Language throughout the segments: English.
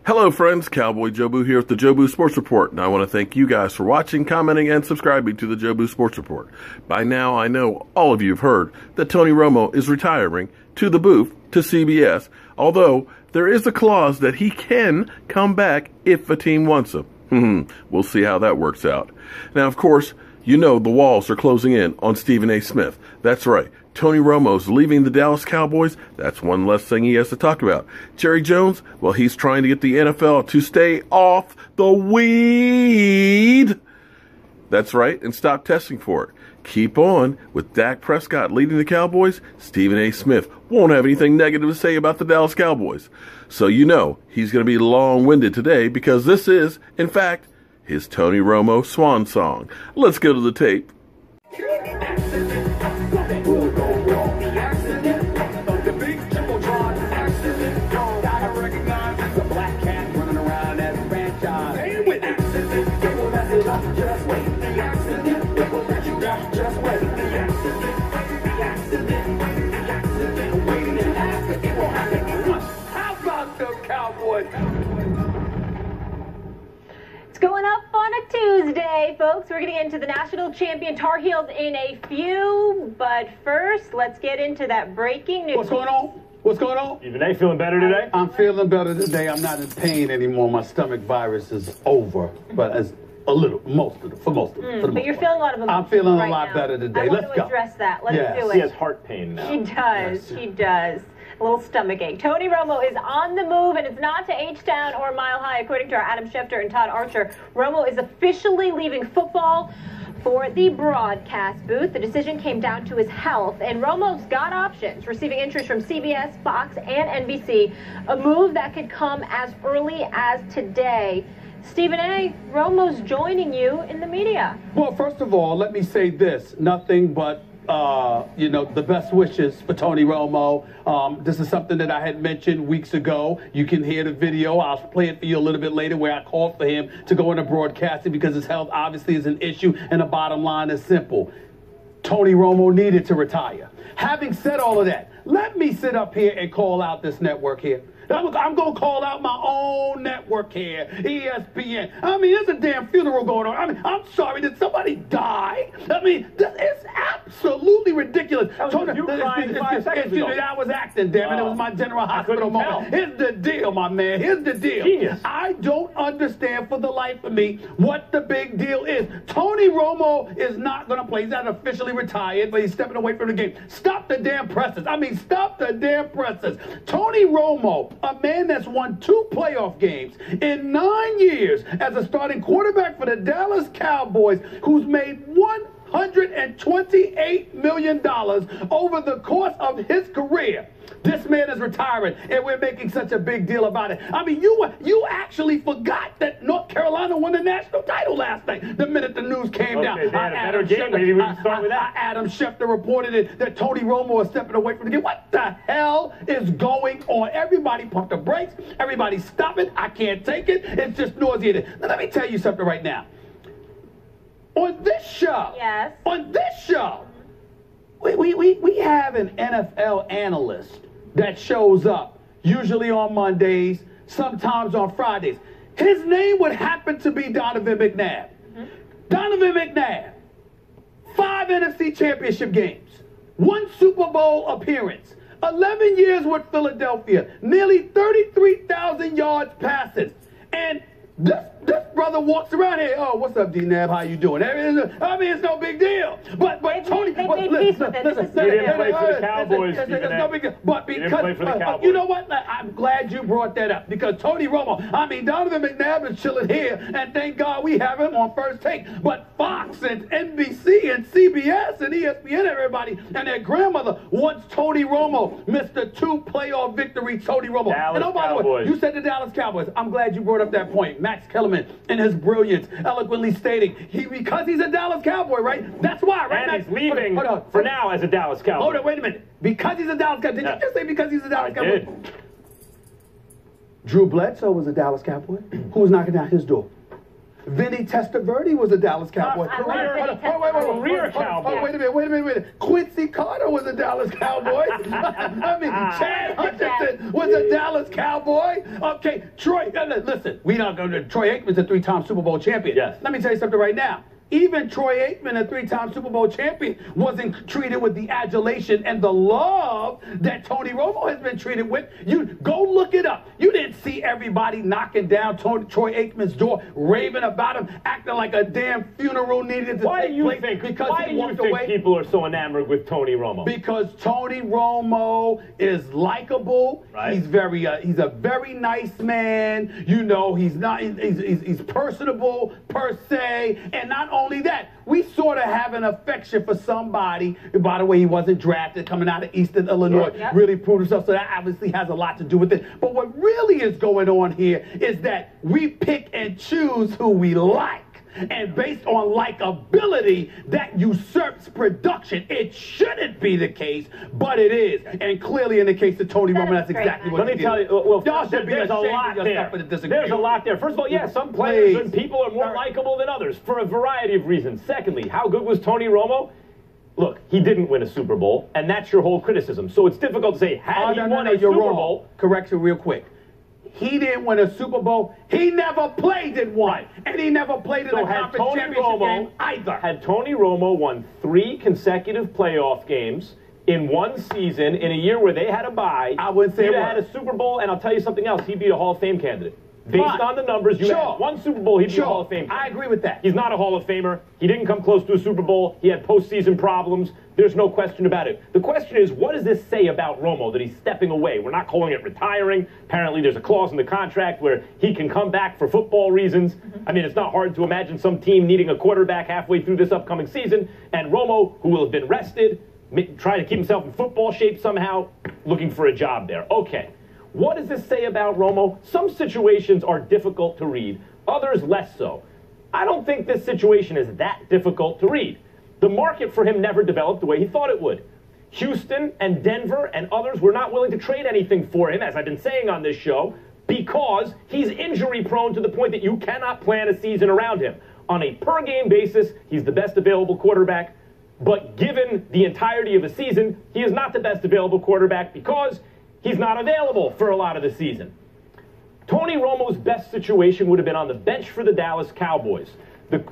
Hello friends, Cowboy Jobu here with the Jobu Sports Report, and I want to thank you guys for watching, commenting, and subscribing to the Jobu Sports Report. By now, I know all of you have heard that Tony Romo is retiring to the booth to CBS, although there is a clause that he can come back if a team wants him. We'll see how that works out. Now, of course, you know the walls are closing in on Stephen A. Smith. That's right. Tony Romo's leaving the Dallas Cowboys. That's one less thing he has to talk about. Jerry Jones, well, he's trying to get the NFL to stay off the weed. That's right, and stop testing for it. Keep on with Dak Prescott leading the Cowboys. Stephen A. Smith won't have anything negative to say about the Dallas Cowboys. So you know he's going to be long-winded today because this is, in fact, his Tony Romo swan song. Let's go to the tape. Going up on a Tuesday, folks. We're going to get into the national champion Tar Heels in a few, but first, let's get into that breaking news. What's going on? What's going on? Stephen A. feeling better today? I'm feeling better today. I'm not in pain anymore. My stomach virus is over, but as a little, for most of it. But you're feeling a lot of emotion. I'm feeling right a lot now. better today. Let's go. Address that. Let's do it. She has heart pain now. She does. Yes. She does. A little stomach ache. Tony Romo is on the move, and it's not to H-Town or Mile High, according to our Adam Schefter and Todd Archer. Romo is officially leaving football for the broadcast booth. The decision came down to his health, and Romo's got options, receiving interest from CBS, Fox, and NBC, a move that could come as early as today. Stephen A., Romo's joining you in the media. Well, first of all, let me say this. Nothing but the best wishes for Tony Romo. This is something that I had mentioned weeks ago. You can hear the video. I'll play it for you a little bit later where I called for him to go into broadcasting because his health obviously is an issue, and the bottom line is simple. Tony Romo needed to retire. Having said all of that, let me sit up here and call out this network here. I'm going to call out my own network here, ESPN. I mean, there's a damn funeral going on. I mean, I'm sorry, did somebody die? I mean, it's absolutely ridiculous. You crying 5 seconds ago. I was acting, damn it. It was my General Hospital moment. Here's the deal, my man. Here's the deal. Genius. I don't understand for the life of me what the big deal is. Tony Romo is not going to play. He's not officially retired, but he's stepping away from the game. Stop the damn presses. I mean, stop the damn presses. Tony Romo, a man that's won 2 playoff games in 9 years as a starting quarterback for the Dallas Cowboys, who's made $128 million over the course of his career. This man is retiring, and we're making such a big deal about it. I mean, you actually forgot that North Carolina won the national title last night the minute the news came down. Adam Schefter reported it that Tony Romo is stepping away from the game. What the hell is going on? Everybody pump the brakes. Everybody stop it. I can't take it. It's just nauseating. Now, let me tell you something right now. On this show, we have an NFL analyst that shows up, usually on Mondays, sometimes on Fridays. His name would happen to be Donovan McNabb. Donovan McNabb, 5 NFC championship games, 1 Super Bowl appearance, 11 years with Philadelphia, nearly 33,000 yards passing, and this brother walks around here. Oh, what's up, D-Nab? How you doing? I mean, it's no big deal. But Tony, they made peace with it. He didn't play for the Cowboys. It's no big deal. But because you know what? I'm glad you brought that up because Tony Romo. I mean, Donovan McNabb is chilling here, and thank God we have him on First Take. But Fox and NBC and CBS and ESPN, everybody, and their grandmother wants Tony Romo, Mr. 2 playoff victory, Tony Romo. Dallas and by the way, you said the Dallas Cowboys. I'm glad you brought up that point. Max Kellerman, in his brilliance, eloquently stating, because he's a Dallas Cowboy, right? That's why, right? And he's leaving for now as a Dallas Cowboy. Hold on, wait a minute. Because he's a Dallas Cowboy. Did you just say because he's a Dallas Cowboy? Did. Drew Bledsoe was a Dallas Cowboy. Who was knocking down his door? Vinny Testaverde was a Dallas Cowboy. I love Vinny Testaverde. Career Cowboy. Wait a minute. Quincy Carter was a Dallas Cowboy. I mean, Chad Hutchinson was a Dallas Cowboy. Okay, Troy, listen, we not going to, Troy Aikman's a 3-time Super Bowl champion. Yes. Let me tell you something right now. Even Troy Aikman, a 3-time Super Bowl champion, wasn't treated with the adulation and the love that Tony Romo has been treated with. You go look it up. You didn't see everybody knocking down Troy Aikman's door, raving about him, acting like a damn funeral needed to take place because he walked away. Why do you think people are so enamored with Tony Romo? Because Tony Romo is likable. Right. He's he's a very nice man. You know, he's personable per se, and not only that, we sort of have an affection for somebody. By the way, he wasn't drafted coming out of Eastern Illinois, Yep. really proved himself, so that obviously has a lot to do with it. But what really is going on here is that we pick and choose who we like. And based on likability, that usurps production. It shouldn't be the case, but it is. And clearly in the case of Tony Romo, that's exactly what Let me tell you, well, y'all should be there's a ashamed lot of there. yourself for the disagree. There's a lot there. First of all, yeah, some players Please. and people are more likable than others for a variety of reasons. Secondly, how good was Tony Romo? Look, he didn't win a Super Bowl, and that's your whole criticism. So it's difficult to say, had he won a Super Bowl... Correction real quick. He didn't win a Super Bowl. He never played in one. And he never played in a conference championship game either. Had Tony Romo won 3 consecutive playoff games in one season, in a year where they had a bye, I wouldn't say he'd it have had was. a Super Bowl, and I'll tell you something else, he'd be a Hall of Fame candidate. Based Fine. on the numbers, you had one Super Bowl, he'd be a Hall of Fame candidate. I agree with that. He's not a Hall of Famer. He didn't come close to a Super Bowl. He had postseason problems. There's no question about it. The question is, what does this say about Romo that he's stepping away? We're not calling it retiring. Apparently, there's a clause in the contract where he can come back for football reasons. I mean, it's not hard to imagine some team needing a quarterback halfway through this upcoming season, and Romo, who will have been rested, trying to keep himself in football shape somehow, looking for a job there. Okay. What does this say about Romo? Some situations are difficult to read, others less so. I don't think this situation is that difficult to read. The market for him never developed the way he thought it would. Houston and Denver and others were not willing to trade anything for him, as I've been saying on this show, because he's injury prone to the point that you cannot plan a season around him. On a per game basis, he's the best available quarterback, but given the entirety of a season, he is not the best available quarterback because he's not available for a lot of the season. Tony Romo's best situation would have been on the bench for the Dallas Cowboys.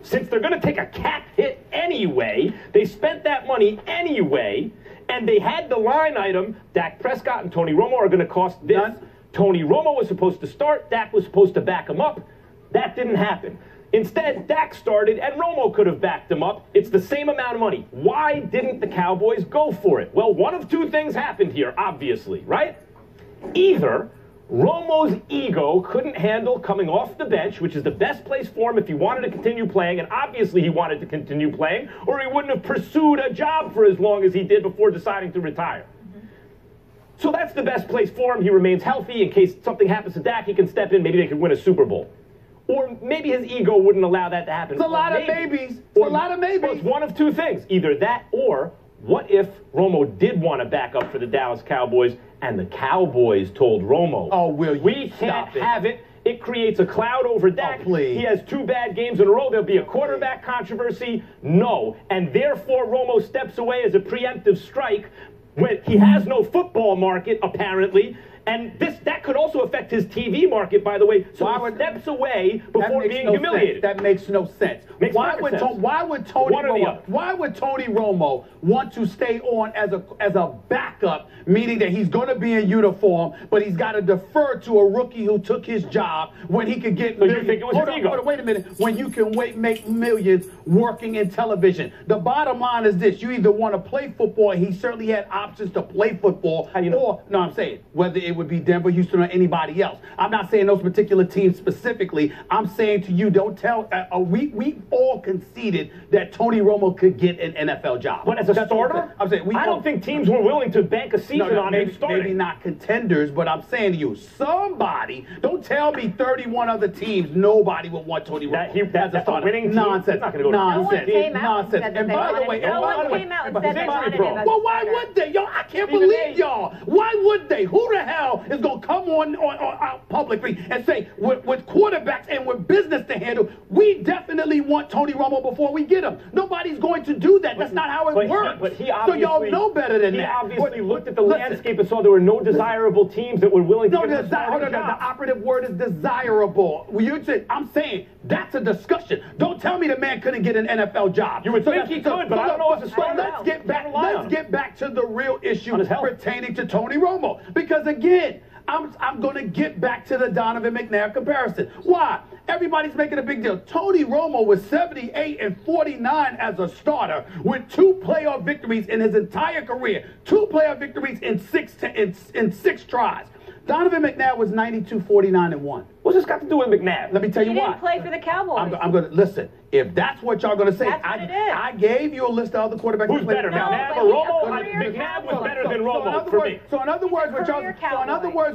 Since they're going to take a cap hit anyway, they spent that money anyway, and they had the line item, Dak Prescott and Tony Romo are going to cost this. Tony Romo was supposed to start. Dak was supposed to back him up. That didn't happen. Instead, Dak started, and Romo could have backed him up. It's the same amount of money. Why didn't the Cowboys go for it? Well, one of two things happened here, obviously, right? Either Romo's ego couldn't handle coming off the bench, which is the best place for him if he wanted to continue playing, and obviously he wanted to continue playing, or he wouldn't have pursued a job for as long as he did before deciding to retire. So that's the best place for him. He remains healthy. In case something happens to Dak, he can step in. Maybe they could win a Super Bowl. Or maybe his ego wouldn't allow that to happen. It's a lot of maybes. It's a lot of maybes. Well, it's one of two things. Either that, or what if Romo did want to back up for the Dallas Cowboys, and the Cowboys told Romo, "Oh, will you we can't have it. It creates a cloud over Dak. Oh, please. He has 2 bad games in a row. There'll be a quarterback controversy." No. And therefore, Romo steps away as a preemptive strike when he has no football market, apparently. And that could also affect his TV market, by the way. So he steps away before being humiliated. That makes no sense. Why would Tony Romo want to stay on as a backup, meaning that he's going to be in uniform, but he's got to defer to a rookie who took his job when he could get millions? You think it was his ego? Wait a minute. When you can make millions working in television. The bottom line is this. You either want to play football, he certainly had options to play football, no, I'm saying, whether it would be Denver, Houston, or anybody else. I'm not saying those particular teams specifically. I'm saying to you, don't tell. We all conceded that Tony Romo could get an NFL job. But as a starter, I'm saying I don't think teams were willing to bank a season on him starting. Maybe not contenders, but I'm saying to you, somebody. Don't tell me 31 other teams. Nobody would want Tony Romo. That's a winning team. Nonsense. Not going to go nonsense. Nonsense. And by the way, no one came out and said they wanted him. Well, why would they? Yo, I can't believe y'all. Why would they? Who the hell hell is going to come on publicly and say, with quarterbacks and with business to handle, we definitely want Tony Romo before we get him? Nobody's going to do that. That's not how it works. So y'all know better than that. He obviously looked at the landscape and saw there were no desirable teams that were willing to give him a starting job. The operative word is desirable. I'm saying that's a discussion. Don't tell me the man couldn't get an NFL job. You would think he could, but I don't know if it's so let's get back to the real issue pertaining to Tony Romo. Because again, I'm going to get back to the Donovan McNabb comparison. Why? Everybody's making a big deal. Tony Romo was 78-49 as a starter with 2 playoff victories in his entire career. 2 playoff victories in six tries. Donovan McNabb was 92-49-1. What's this got to do with McNabb? Let me tell you why. He didn't play for the Cowboys. I'm going to listen. If that's what y'all going to say, I gave you a list of other quarterbacks. Who's better, McNabb or Romo? McNabb was better than Romo for me. So in other words,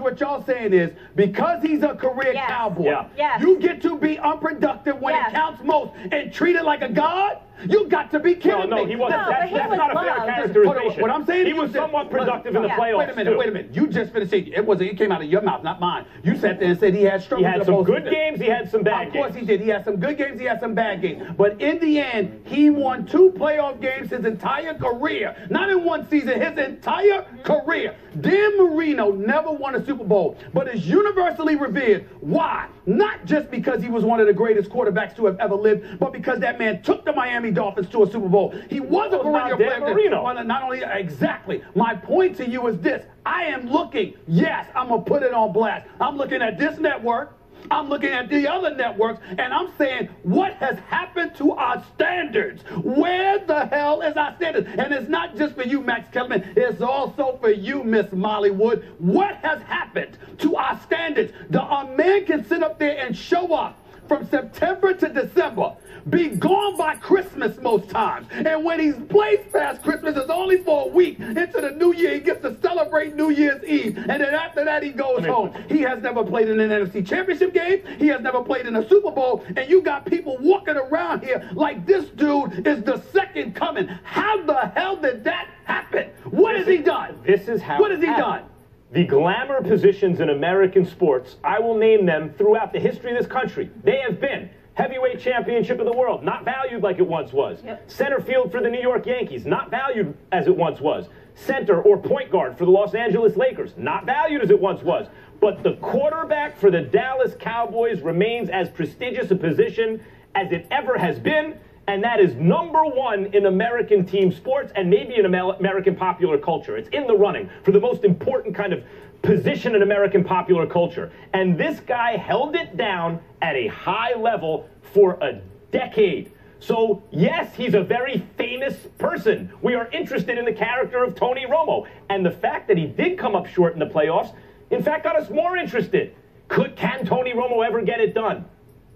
what y'all saying is because he's a career Cowboy, you get to be unproductive when it counts most and treat it like a god. You got to be kidding me. No, he wasn't. That's not a fair characterization. What I'm saying, he was somewhat productive in the playoffs. Wait a minute. You just finished saying it came out of your mouth, not mine. You sat there and said he had struggles. He had some good games. He had some bad games. Of course he did. He had some good games. He had some bad games. But in the end, he won 2 playoff games his entire career. Not in one season, his entire career. Dan Marino never won a Super Bowl, but is universally revered. Why? Not just because he was one of the greatest quarterbacks to have ever lived, but because that man took the Miami Dolphins to a Super Bowl. He was a perennial player. Well, not only exactly. My point to you is this. I am looking. Yes, I'm going to put it on blast. I'm looking at this network. I'm looking at the other networks, and I'm saying, what has happened to our standards? Where the hell is our standards? And it's not just for you, Max Kellerman. It's also for you, Miss Molly Wood. What has happened to our standards? A man can sit up there and show up from September to December, be gone by Christmas most times. And when he's plays past Christmas, it's only for a week. Into the new year, he gets to celebrate New Year's Eve. And then after that, he goes home. He has never played in an NFC Championship game. He has never played in a Super Bowl. And you got people walking around here like this dude is the second coming. How the hell did that happen? What has he done? This is how. What has he done? The glamour positions in American sports, I will name them throughout the history of this country. They have been heavyweight championship of the world, not valued like it once was. Center field for the New York Yankees, not valued as it once was. Center or point guard for the Los Angeles Lakers, not valued as it once was. But the quarterback for the Dallas Cowboys remains as prestigious a position as it ever has been. And that is #1 in American team sports and maybe in American popular culture. It's in the running for the most important kind of position in American popular culture. And this guy held it down at a high level for a decade. So, yes, he's a very famous person. We are interested in the character of Tony Romo. And the fact that he did come up short in the playoffs, in fact, got us more interested. Can Tony Romo ever get it done?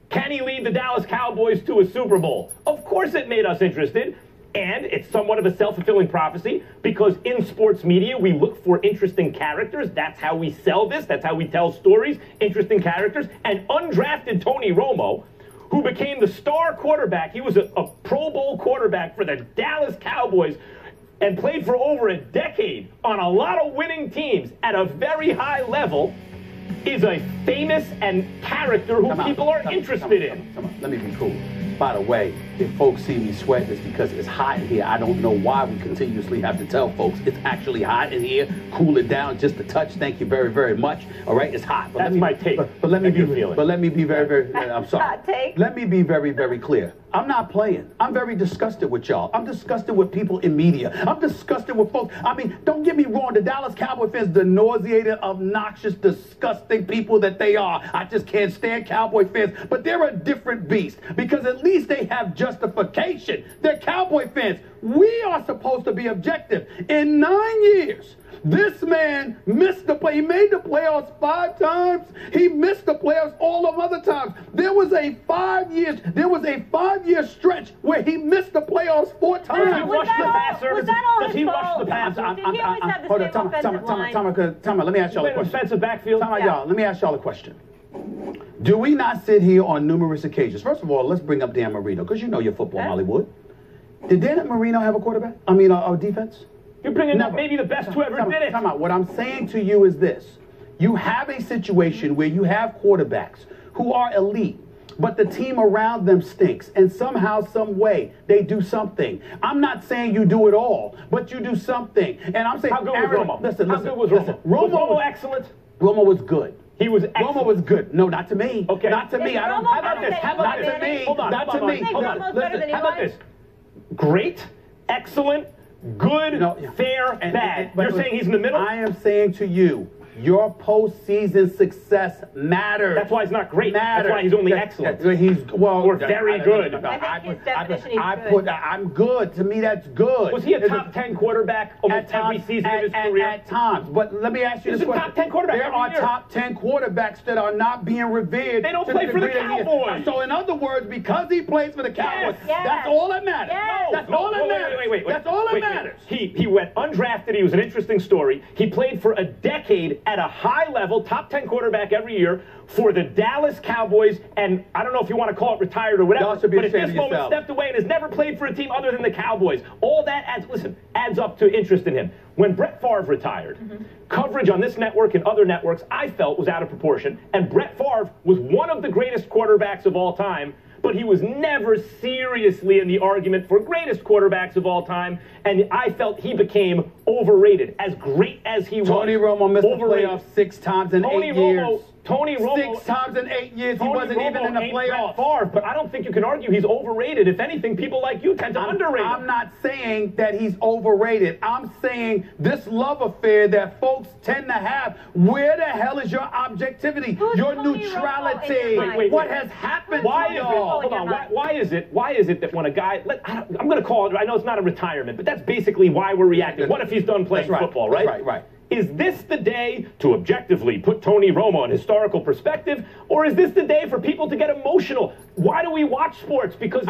Can he lead the Dallas Cowboys to a Super Bowl? Of course it made us interested, and it's somewhat of a self-fulfilling prophecy because in sports media, we look for interesting characters. That's how we sell this. That's how we tell stories, interesting characters. And undrafted Tony Romo, who became the star quarterback, he was a Pro Bowl quarterback for the Dallas Cowboys and played for over a decade on a lot of winning teams at a very high level, is a famous and character who people are interested in. Let me be cool. By the way, if folks see me sweating, it's because it's hot in here. I don't know why we continuously have to tell folks it's actually hot in here. Cool it down just a touch. Thank you very, very much. All right, it's hot. But that's my take. But let me be very, very. I'm sorry. Hot take. Let me be very, very clear. I'm not playing. I'm very disgusted with y'all. I'm disgusted with people in media. I'm disgusted with folks. I mean, don't get me wrong. The Dallas Cowboy fans, the nauseated, obnoxious, disgusting people that they are. I just can't stand Cowboy fans. But they're a different beast because at least they have justification. They're Cowboy fans. We are supposed to be objective. In 9 years, this man missed the play. He made the playoffs 5 times. He missed the playoffs all of other times. There was a 5 year stretch where he missed the playoffs 4 times. Does he rush the passer? Was that all Does he his rush fault? the passer? Did he always have the same offensive line? Tom, let me ask y'all a question. Defensive backfield? Let me ask y'all a question. Do we not sit here on numerous occasions? First of all, let's bring up Dan Marino, because you know your football, Hollywood. Did Dan Marino have a quarterback? A defense? You're bringing up maybe the best who ever did it. Come on. What I'm saying to you is this. You have a situation where you have quarterbacks who are elite, but the team around them stinks, and somehow, some way, they do something. I'm not saying you do it all, but you do something. And I'm saying, how good was Romo? Listen, how good was Romo? Was Romo excellent? Romo was good. He was excellent. Romo was good. No, not to me. Okay. Not to me. How about this? How about this? Hold on. Not to me. Hold on. Listen, how about this? Great, excellent, good, fair, bad. You're saying he's in the middle? I am saying to you, your postseason success matters. That's why he's not great. That's why he's only excellent. He's or very good. I think his definition is good. I'm good. To me, that's good. Was he a top 10 quarterback almost every season of his career? At times. But let me ask you this question. Top 10 quarterback there are top 10 quarterbacks that are not being revered. They don't play for the Cowboys. So in other words, because he plays for the Cowboys, Yes. that's all that matters. Yes. That's all that matters. Wait. That's all that matters. He went undrafted. He was an interesting story. He played for a decade at a high level, top 10 quarterback every year for the Dallas Cowboys, and I don't know if you want to call it retired or whatever, but at this moment stepped away and has never played for a team other than the Cowboys. All that adds up to interest in him. When Brett Favre retired, coverage on this network and other networks I felt was out of proportion, and Brett Favre was one of the greatest quarterbacks of all time, but he was never seriously in the argument for greatest quarterbacks of all time, and I felt he became overrated. As great as he was. Tony Romo missed the playoffs 6 times in 8 years. Tony Romo 6 times in 8 years, he wasn't even in the playoffs. Favre, but I don't think you can argue he's overrated. If anything, people like you tend to underrate him. I'm not saying that he's overrated. I'm saying this love affair that folks tend to have, where the hell is your objectivity, your neutrality? Wait. What has happened to Hold y'all? on. Why is it that when a guy, I'm going to call it, I know it's not a retirement, but that's basically why we're reacting. What if he's done playing football, right? Right. Is this the day to objectively put Tony Romo in historical perspective, or is this the day for people to get emotional? Why do we watch sports? Because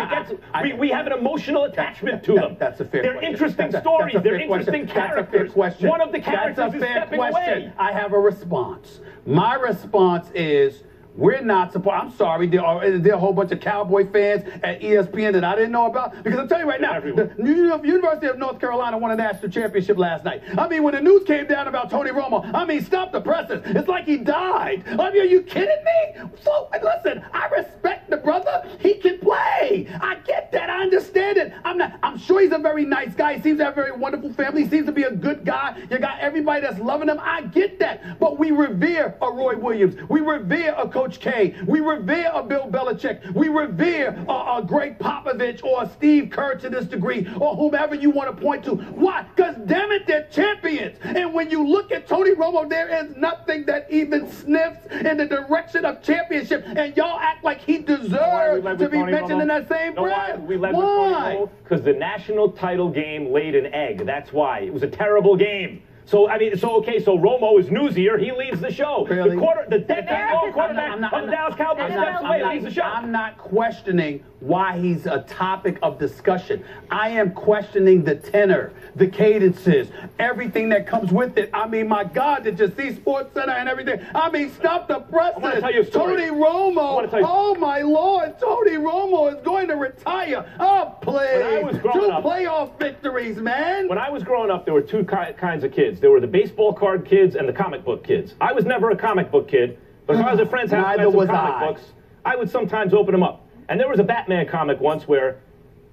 we have an emotional attachment to them. That's a fair They're question. interesting stories. They're interesting characters. That's a fair question. One of the characters is stepping away. I have a response. My response is, we're not supposed. I'm sorry, there are a whole bunch of Cowboy fans at ESPN that I didn't know about. Because I'll tell you right now, the University of North Carolina won a national championship last night. I mean, when the news came down about Tony Romo, I mean, stop the presses. It's like he died. I mean, are you kidding me? So, listen, I respect the brother. He can play. I get that. I understand it. I'm sure he's a very nice guy. He seems to have a very wonderful family. He seems to be a good guy. You got everybody that's loving him. I get that. But we revere a Roy Williams. We revere a Coach K. We revere a Bill Belichick. We revere a Greg Popovich or a Steve Kerr to this degree, or whomever you want to point to. Why? Because damn it, they're champions. And when you look at Tony Romo, there is nothing that even sniffs in the direction of championship. And y'all act like he deserves to be mentioned in that same breath. Why? Because the national title game laid an egg. That's why. It was a terrible game. So Romo is newsier. He leads the show. Really? The dead-bang quarterback of the Dallas Cowboys leads the show. I'm not questioning why he's a topic of discussion. I am questioning the tenor, the cadences, everything that comes with it. I mean, my God, to just see Sports Center and everything. I mean, stop the presses. I want to tell you a story. Tony Romo. Oh, my Lord. Tony Romo is going to retire. Oh, please. 2 playoff victories, man. When I was growing up, there were 2 kinds of kids. There were the baseball card kids and the comic book kids. I was never a comic book kid, but if I was at a friend's house and had some comic books, I would sometimes open them up. And there was a Batman comic once where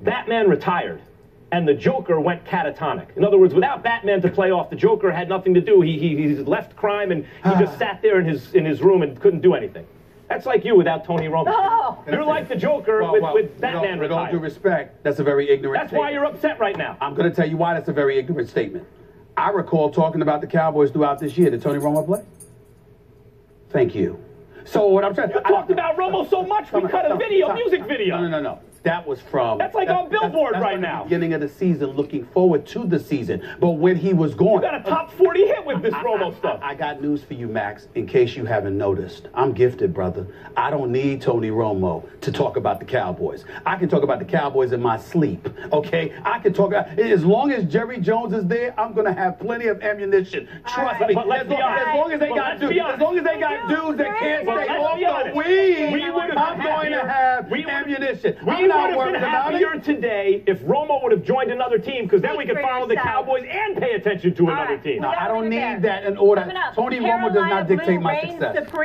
Batman retired and the Joker went catatonic. In other words, without Batman to play off, the Joker had nothing to do. He left crime and he just sat there in his room and couldn't do anything. That's like you without Tony Romo. Oh. You're like the Joker with Batman retired. With all due respect, that's a very ignorant statement. That's why you're upset right now. I'm going to tell you why that's a very ignorant statement. I recall talking about the Cowboys throughout this year. Did Tony Romo play? Thank you. So what I'm trying to... You talked about Romo so much, we cut a music video. No. That was from... That's like on Billboard right now. The beginning of the season, looking forward to the season. But when he was going... You got a top 40 hit with this Romo stuff. I got news for you, Max, in case you haven't noticed. I'm gifted, brother. I don't need Tony Romo to talk about the Cowboys. I can talk about the Cowboys in my sleep, okay? I can talk... As long as Jerry Jones is there, I'm going to have plenty of ammunition. Trust me. As long as they got dudes that can't stay off the weed, I'm going to have ammunition. I'm not would have been worried about happier today if Romo would have joined another team, because then we could Speak for follow the yourself. Cowboys and pay attention to another right. team. No, We I gotta don't leave it need there. that in order. Coming up, Tony Romo does Carolina not dictate Blue my reigns success. supreme.